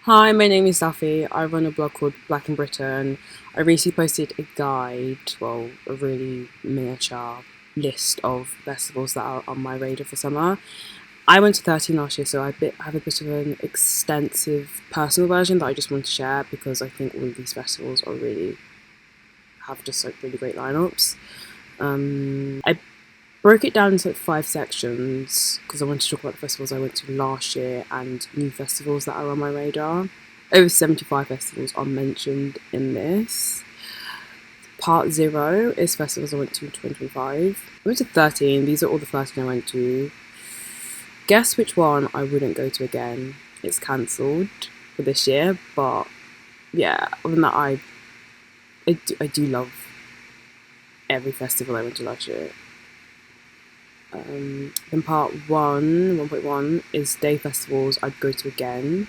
Hi, my name is Safi. I run a blog called Black in Britain. I recently posted a guide, well, a really miniature list of festivals that are on my radar for summer. I went to 13 last year, so have a bit of an extensive personal version that I just want to share because I think all of these festivals are really have just like really great lineups. I broke it down into like five sections because I wanted to talk about the festivals I went to last year and new festivals that are on my radar. Over 75 festivals are mentioned in this. Part 0 is festivals I went to in 2025. I went to 13, these are all the 13 I went to. Guess which one I wouldn't go to again? It's cancelled for this year, but yeah, other than that, I do love every festival I went to last year. Then part 1.1 is day festivals I'd go to again.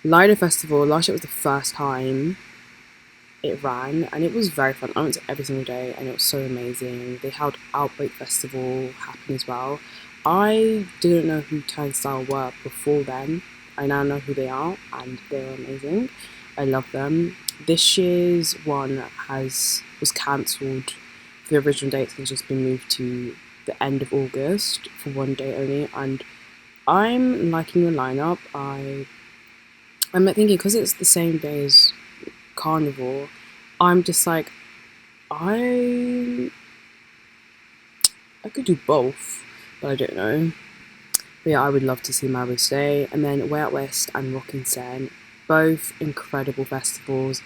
Lido Festival, last year was the first time it ran and it was very fun. I went to every single day and it was so amazing. They held Outbreak Festival happen as well. I didn't know who Turnstile were before then. I now know who they are and they're amazing. I love them. This year's one was cancelled. The original date has just been moved to the end of August for one day only, and I'm liking the lineup. I'm like thinking because it's the same day as Carnival. I'm just like I I could do both, but I don't know. But yeah, I would love to see Mary's Day, and then Way Out West and Seine, both incredible festivals.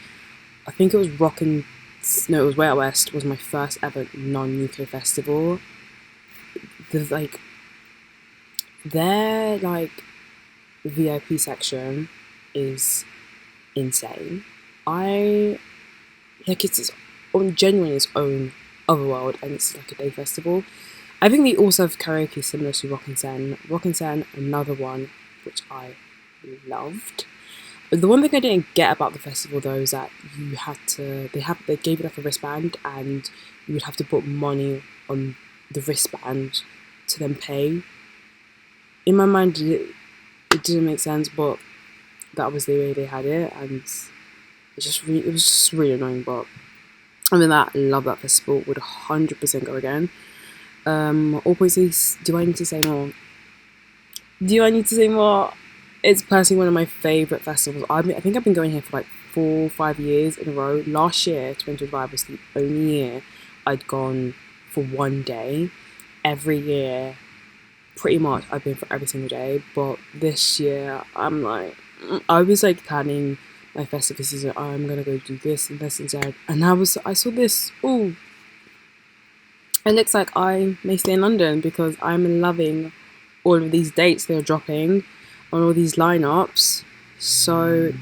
I think it was no, it was Way Out West was my first ever non-UK festival. There's like their VIP section is insane. I like it's on genuinely its own other world, and it's like a day festival. I think they also have karaoke similar to Rock and Sen. Rock and Sen, another one which I loved. But the one thing I didn't get about the festival though is that you had to they gave you like a wristband and you would have to put money on the wristband to then pay. In my mind it didn't make sense, but that was the way they had it, and it was just really annoying. But other than that, I love that festival. Would 100% go again. All points. Do I need to say more? Do I need to say more? It's personally one of my favourite festivals. I think I've been going here for like 4 or 5 years in a row. Last year, 2025 was the only year I'd gone for one day. Every year, pretty much, I've been for every single day. But this year, I was like planning my festive season. Oh, I'm gonna go do this and this instead. And I saw this. Oh, it looks like I may stay in London because I'm loving all of these dates they're dropping on all these lineups. So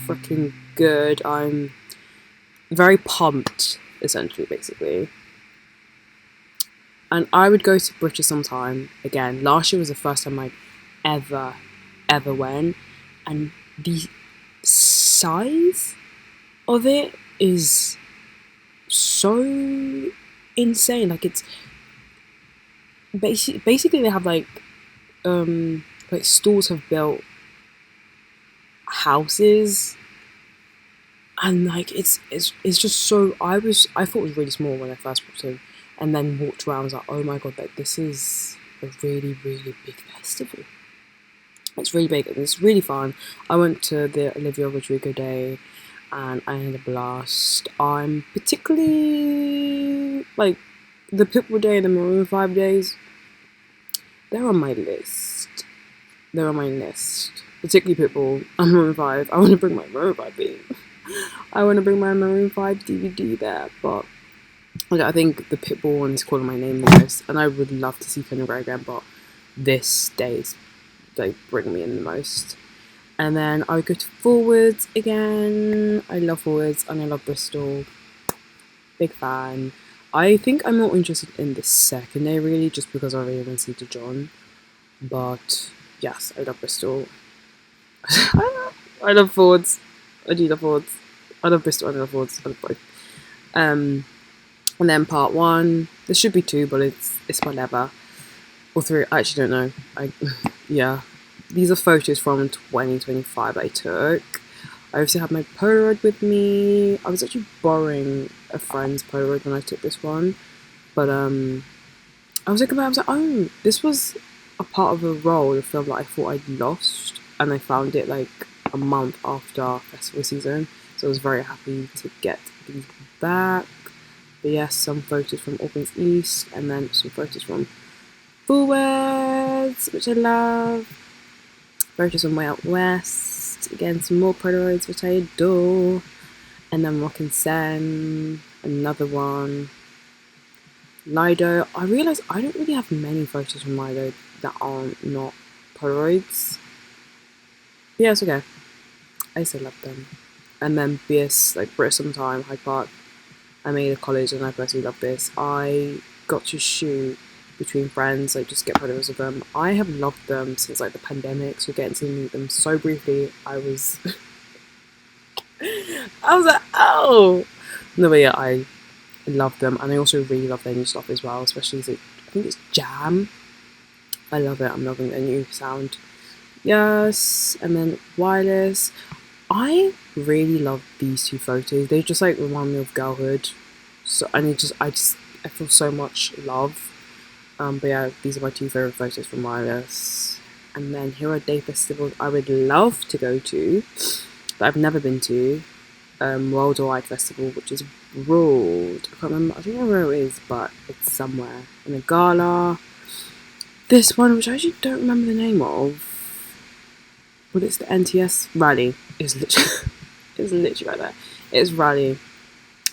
freaking good. I'm very pumped, essentially, basically. And I would go to British sometime again. Last year was the first time I ever, ever went. And the size of it is so insane. Like it's basically they have like stores have built houses, and like it's just so I thought it was really small when I first walked in, and then walked around. I was like, oh my god, like this is a really really big festival. It's really big and it's really fun. I went to the Olivia Rodrigo day and I had a blast. I'm particularly like the Pitbull day and the Maroon 5 days. They're on my list. They're on my list. Particularly Pitbull and Maroon 5. I want to bring my Maroon 5 beat. I want to bring my Maroon 5 DVD there, but I think the Pitbull one is calling my name the most, and I would love to see Conor McGregor again, but this days they bring me in the most. And then I would go to Forwards again. I love Forwards and I love Bristol. Big fan. I think I'm more interested in the second day really, just because I really want to see to John. But yes, I love Bristol. I love Forwards. I do love Forwards. I love Bristol and I love Forwards. I love both. And then part 1. There should be 2, but it's whatever. Or 3. I actually don't know. Yeah. these are photos from 2025 I took. I also have my Polaroid with me. I was actually borrowing a friend's Polaroid when I took this one, but I was looking at it, I was like, oh, this was a part of a roll of film that I thought I'd lost, and I found it like a month after festival season, so I was very happy to get these back. But yes, some photos from Auckland's East, and then some photos from Forwards, which I love. Photos from way out west. Again, some more Polaroids, which I adore. And then rocking Seine, another one. Lido. I realise I don't really have many photos from Lido that aren't not Polaroids. Yeah, it's okay. I still love them. And then BS, like British Summertime, Hyde Park. I made a college and I personally love this. I got to shoot between friends, like just get photos of them. I have loved them since like the pandemic, so getting to meet them so briefly, I was like, oh no, but yeah, I love them, and I also really love their new stuff as well, especially I think it's Jam. I love it. I'm loving their new sound. Yes, and then Wireless. I really love these two photos. They just like remind me of girlhood. So and I feel so much love. But yeah, these are my two favourite photos from Wireless. And then here are day festivals I would love to go to, but I've never been to. Worldwide Festival, which is abroad. I can't remember. I don't know where it is, but it's somewhere. In a gala. This one, which I actually don't remember the name of, but it's the NTS Rally. It's literally, it's literally right there. It's Rally.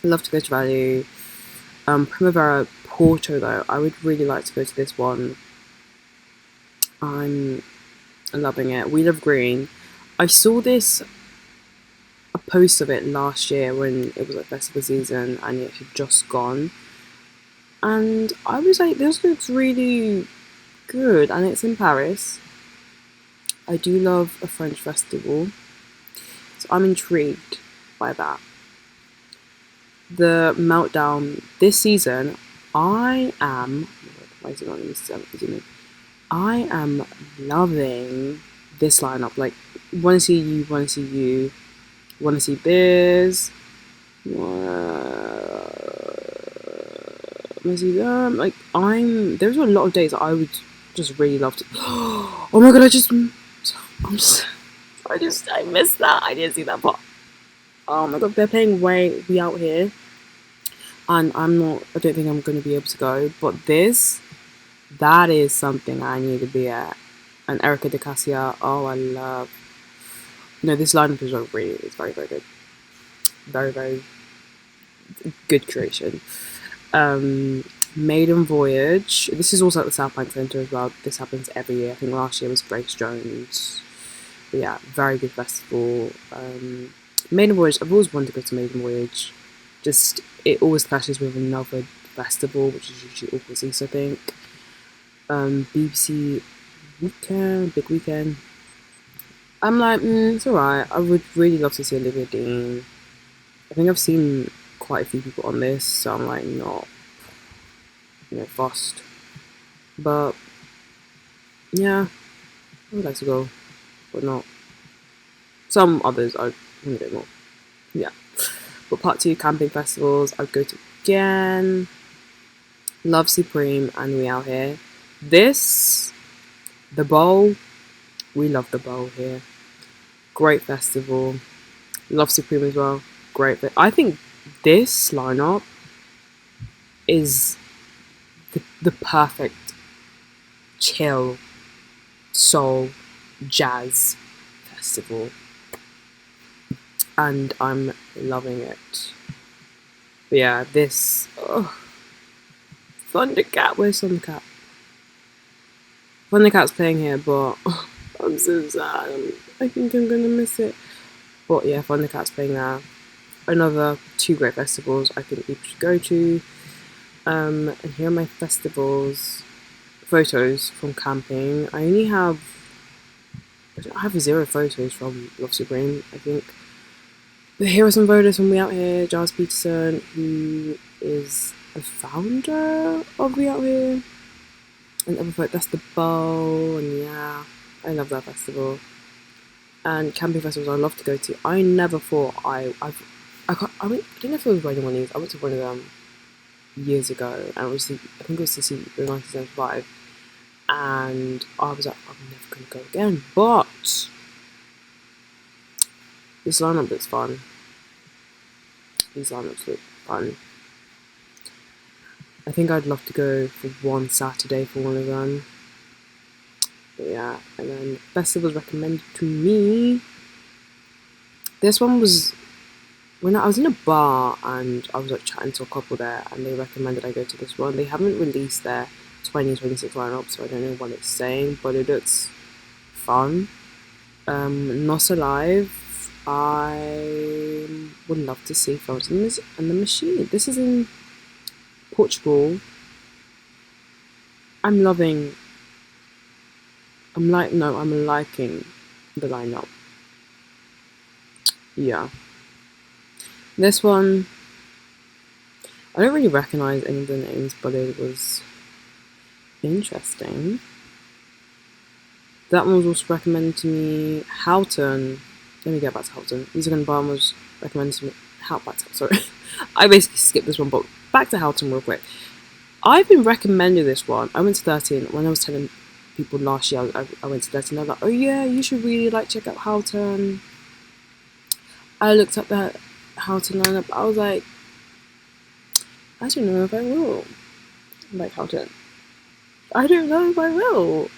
I'd love to go to Rally. Primavera Porto though, I would really like to go to this one. I'm loving it. We Love Green. I saw a post of it last year when it was like festival season and it had just gone. And I was like, this looks really good, and it's in Paris. I do love a French festival, so I'm intrigued by that. The Meltdown this season, I am. Why is it not in I am loving this lineup. Like, wanna see you, wanna see you, wanna see Beers, wanna see them. Like, there's a lot of days that I would just really love to. Oh my god! I missed that. I didn't see that part. Oh my god, they're playing way We Out Here, and I don't think I'm gonna be able to go. But that is something I need to be at. And Erica De Cassia, oh, I love. No, this lineup is it's very, very good. Very, very good creation. Maiden Voyage. This is also at the South Bank Centre as well. This happens every year. I think last year was Grace Jones. But yeah, very good festival. Maiden Voyage, I've always wanted to go to Maiden Voyage. Just, it always clashes with another festival, which is usually Auckland's East, I think. BBC Weekend, Big Weekend. I'm like, it's alright. I would really love to see Olivia Dean. I think I've seen quite a few people on this, so I'm like, not, fussed. But, yeah, I would like to go, but not. Some others I want a bit more. Yeah. But part 2, camping festivals, I'd go to again. Love Supreme and We Out Here. The Bowl, we love the Bowl here. Great festival. Love Supreme as well. Great. But I think this lineup is the perfect chill, soul, jazz festival. And I'm loving it. But yeah, this. Thundercat. Where's Thundercat? Thundercat's playing here, but I'm so sad. I think I'm gonna miss it. But yeah, Thundercat's playing there. Another 2 great festivals I think people should go to. And here are my festivals photos from camping. I have 0 photos from Love Supreme, I think. But here are some photos from We Out Here. Giles Peterson, who is a founder of We Out Here. And other photo, that's the bowl, and yeah, I love that festival. And camping festivals I love to go to. I never thought I don't know if it was one of these. I went to one of them years ago, and I think it was to see the 1975, and I was like, I'm never gonna go again. But this lineup looks fun. These lineups look fun. I think I'd love to go for one Saturday for one of them. But yeah, and then festivals recommended to me. This one was when I was in a bar and I was like chatting to a couple there, and they recommended I go to this one. They haven't released their 2026 lineup, so I don't know what it's saying, but it looks fun. Not Alive. I would love to see Florence and the Machine. This is in Portugal. I'm liking the lineup. Yeah. This one, I don't really recognize any of the names, but it was interesting. That one was also recommended to me. Houghton. Let me get back to Houghton. Music and Barn was recommended to me. Sorry. I basically skipped this one, but back to Houghton real quick. I've been recommended this one. I went to 13 when I was telling people last year. I went to 13. They're like, oh yeah, you should really check out Houghton. I looked up that Houghton lineup. I was like, I don't know if I will like Houghton. I don't know if I will.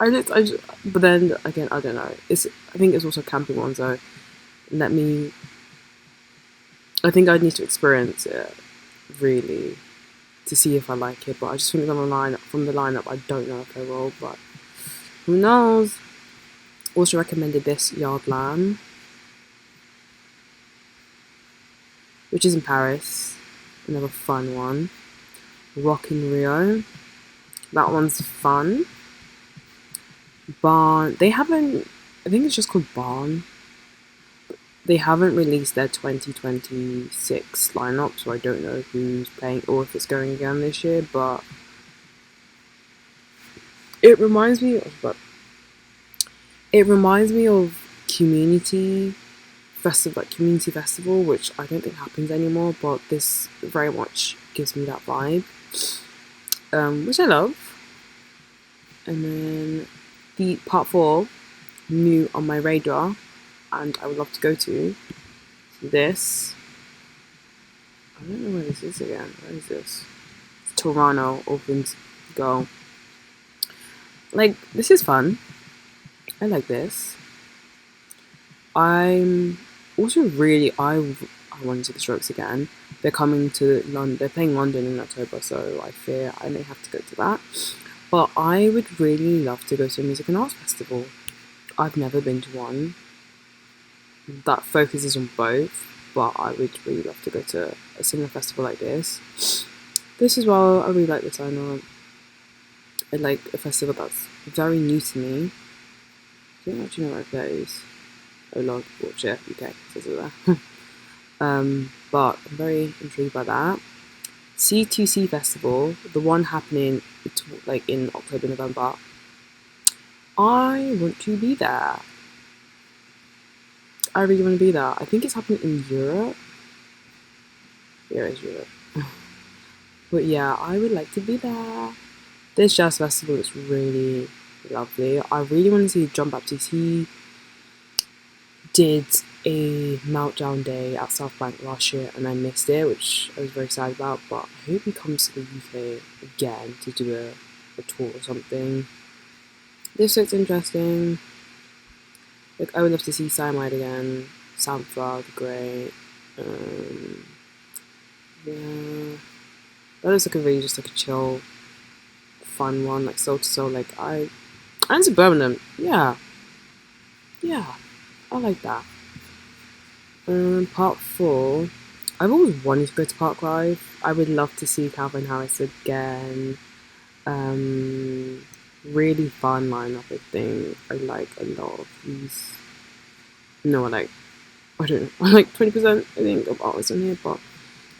But then again, I don't know. I think it's also a camping one, so I think I'd need to experience it really to see if I like it. But I just think from the lineup, I don't know if I will. But who knows? Also recommended this Yardland, which is in Paris. Another fun one. Rock in Rio. That one's fun. Barn. They haven't. I think it's just called Barn. They haven't released their 2026 lineup, so I don't know who's playing or if it's going again this year. But it reminds me of community festival, which I don't think happens anymore. But this very much gives me that vibe, which I love. And then the part 4, new on my radar, and I would love to go to this. I don't know where this is again. Where is this? Toronto opens go. This is fun. I like this. I'm also I want to see the Strokes again. They're coming to London. They're playing London in October, so I fear I may have to go to that. But I would really love to go to a music and arts festival. I've never been to one that focuses on both, but I would really love to go to a similar festival like this. This as well, I really like the lineup. I like a festival that's very new to me. I don't actually know where it goes. Oh Lord, watch it, UK, says it there. But I'm very intrigued by that. C2C Festival, the one happening in October, November. I want to be there. I really want to be there. I think it's happening in Europe. Yeah, it's Europe. But yeah, I would like to be there. This jazz festival is really lovely. I really want to see John Baptiste. He did a Meltdown Day at South Bank last year and I missed it, which I was very sad about, but I hope he comes to the UK again to do a tour or something. This looks interesting. I would love to see Seine again. Sampha would be great. Yeah. That looks like a really just a chill, fun one, soul to soul. And to Birmingham. Yeah. Yeah. I like that. Part 4. I've always wanted to go to Park Live. I would love to see Calvin Harris again. Really fun lineup, I think. I like a lot of these. No, I don't know. I like 20%, I think, of artists on here, but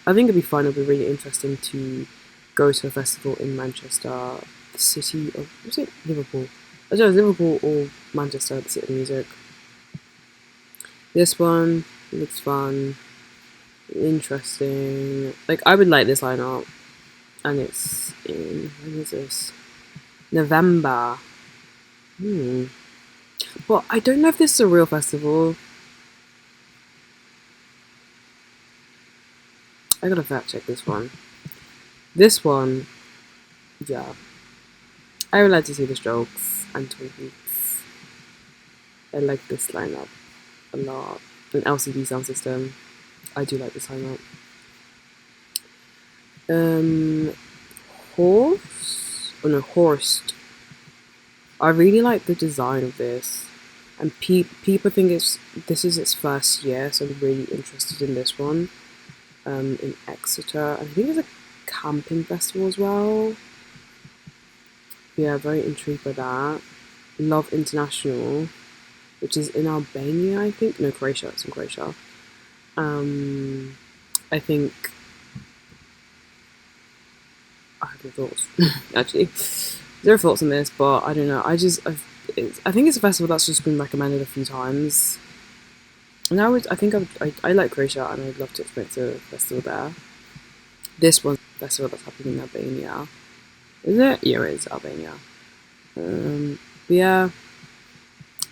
I think it'd be fun. It'd be really interesting to go to a festival in Manchester, the city of, was it Liverpool? I don't know, Liverpool or Manchester, the City Music. This one looks fun, interesting. Like, I would like this lineup, and it's in, when is this? November. But I don't know if this is a real festival. I gotta fact check this one. This one, yeah. I would like to see the Strokes and Twinkies. I like this lineup a lot. An LCD sound system. I do like this lineup. Horst. I really like the design of this, and people think this is its first year, so I'm really interested in this one. In Exeter, I think it's a camping festival as well. Yeah, very intrigued by that. Love International, which is in Albania, I think. No, Croatia. It's in Croatia. I think I have no thoughts. Actually, zero thoughts on this, but I don't know. I think it's a festival that's just been recommended a few times, and I like Croatia, and I'd love to experience a festival there. This one's a festival that's happening in Albania. Is it? Yeah, it is Albania. Yeah,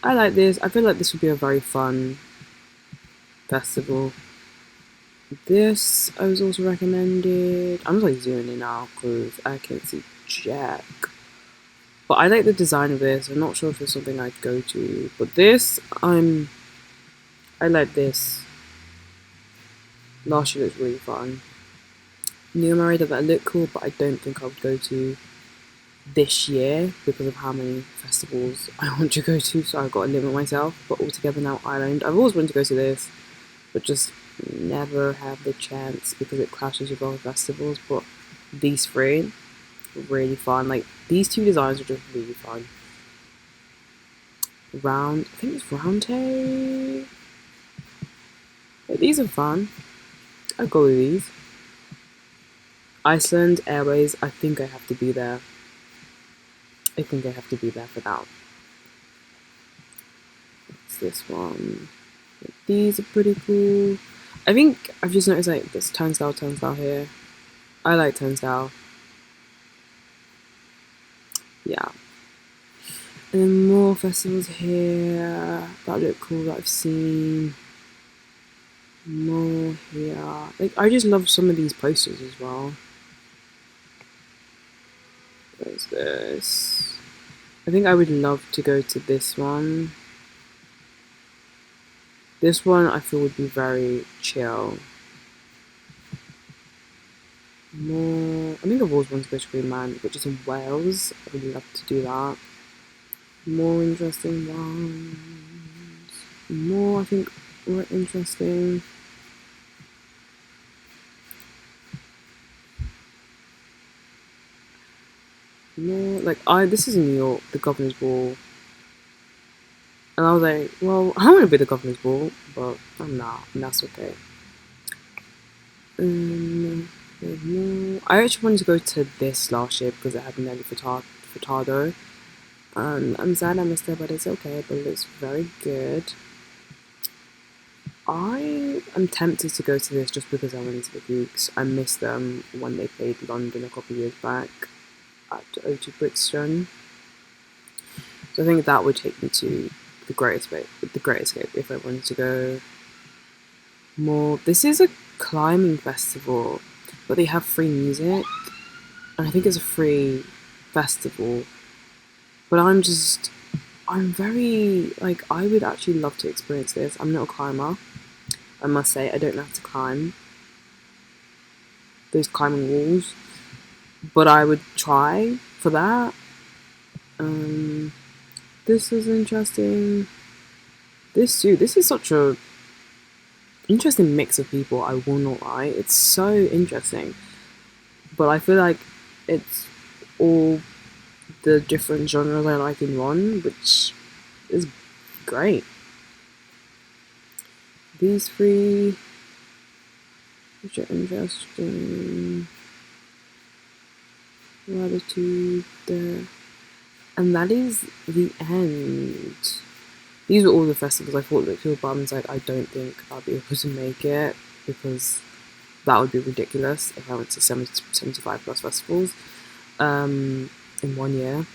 I like this. I feel like this would be a very fun festival. This I was also recommended. I'm just like zooming in now because I can't see jack. But I like the design of this. I'm not sure if it's something I'd go to, but this I like this. Last year was really fun. New Merida that looked cool, but I don't think I would go to this year because of how many festivals I want to go to, so I've got to limit myself. But Altogether Now Island, I've always wanted to go to this, but just never have the chance because it clashes with other festivals. But these three, really fun. Like, these two designs are just really fun. I think it's Roundhay. These are fun. I'll go with these. Iceland Airways, I think I have to be there. I think I have to be there for that. It's this one. These are pretty cool. I think I've just noticed like this turnstile here. I like turnstile. Yeah. And then more festivals here that look cool that I've seen. More here. Like, I just love some of these posters as well. There's this. I think I would love to go to this one. This one I feel would be very chill. More. I think I've always wanted to go to Greenland, which is in Wales. I would love to do that. More interesting ones. More, I think, more interesting. More like this is in New York, the Governor's Ball. And I was like, well, I want to be the Governor's Ball, but I'm not, and that's okay. I actually wanted to go to this last year because it had Nelly Furtado. I'm sad I missed it, but it's okay. But it looks very good. I am tempted to go to this just because I went to the Greeks. I missed them when they played London a couple of years back at O2 Brixton. So I think that would take me to the Great Escape if I wanted to go more. This is a climbing festival, but they have free music, and I think it's a free festival. But I'm very, like, I would actually love to experience this. I'm not a climber, I must say. I don't know how to climb those climbing walls, but I would try for that. This is interesting. This is such a interesting mix of people, I will not lie. It's so interesting. But I feel like it's all the different genres I like in one, which is great. These three, which are interesting. Latitude there. And that is the end. These were all the festivals I thought looked real bums. Like, I don't think I'll be able to make it because that would be ridiculous if I went to 75 plus festivals in 1 year.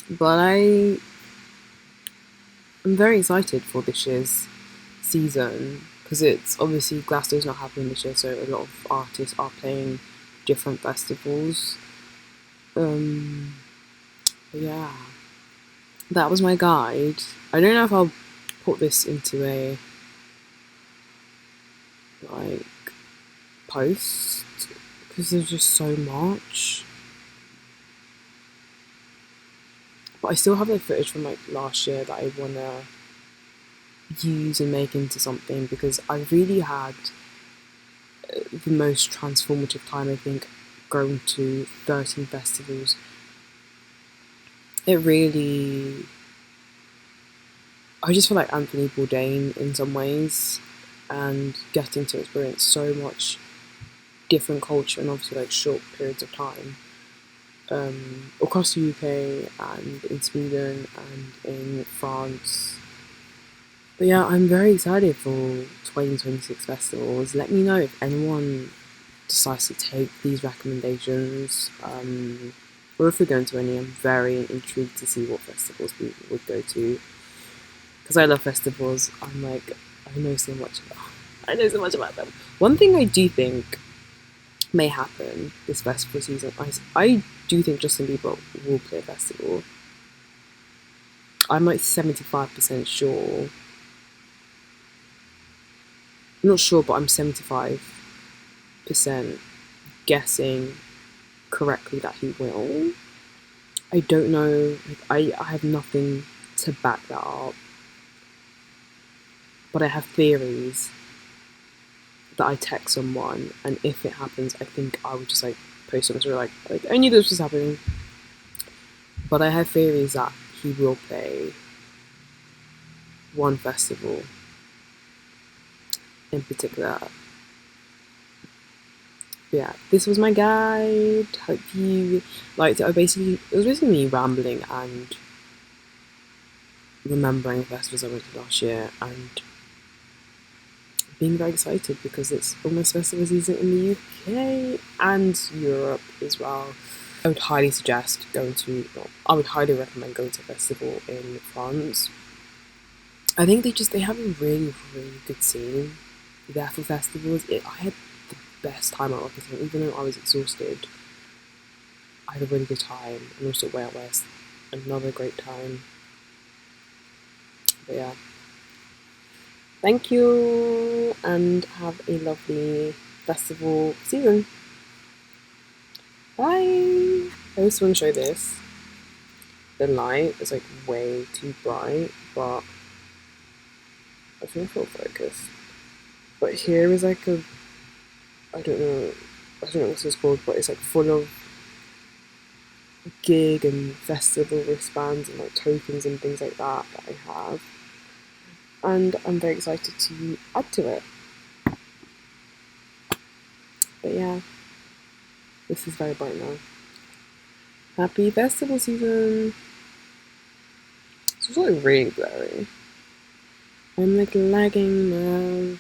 But I'm very excited for this year's season because it's obviously Glasgow's not happening this year, so a lot of artists are playing different festivals. Yeah, that was my guide. I don't know if I'll put this into a like post because there's just so much. But I still have like footage from like last year that I wanna use and make into something because I really had the most transformative time, I think, going to 13 festivals. It really, I just feel like Anthony Bourdain in some ways, and getting to experience so much different culture in obviously like short periods of time across the UK and in Sweden and in France. But yeah, I'm very excited for 2026 festivals. Let me know if anyone decides to take these recommendations, or if we're going to any. I'm very intrigued to see what festivals we would go to because I love festivals. I'm like, I know so much about. I know so much about them. One thing I do think may happen this festival season. I do think Justin Bieber will play a festival. I'm like 75% sure. I'm not sure, but I'm 75% guessing correctly that he will. I don't know. I have nothing to back that up, but I have theories that I text someone, and if it happens, I think I would just like post on Twitter like I knew this was happening. But I have theories that he will play one festival in particular. Yeah, this was my guide. Hope you liked it. It was basically me rambling and remembering the festivals I went to last year and being very excited because it's almost festival season in the UK and Europe as well. I would highly suggest I would highly recommend going to a festival in France. I think they have a really, really good scene there for festivals. I had the best time at Rocketman, even though I was exhausted. I had a really good time, and also Way Out West, another great time. But yeah, thank you, and have a lovely festival season. Bye! I just want to show this. The light is like way too bright, but I think it'll focus. But here is like I don't know what this is called, but it's like full of gig and festival wristbands and like tokens and things like that I have. And I'm very excited to add to it. But yeah, this is very bright now. Happy festival season! It's also like really blurry. I'm like lagging now.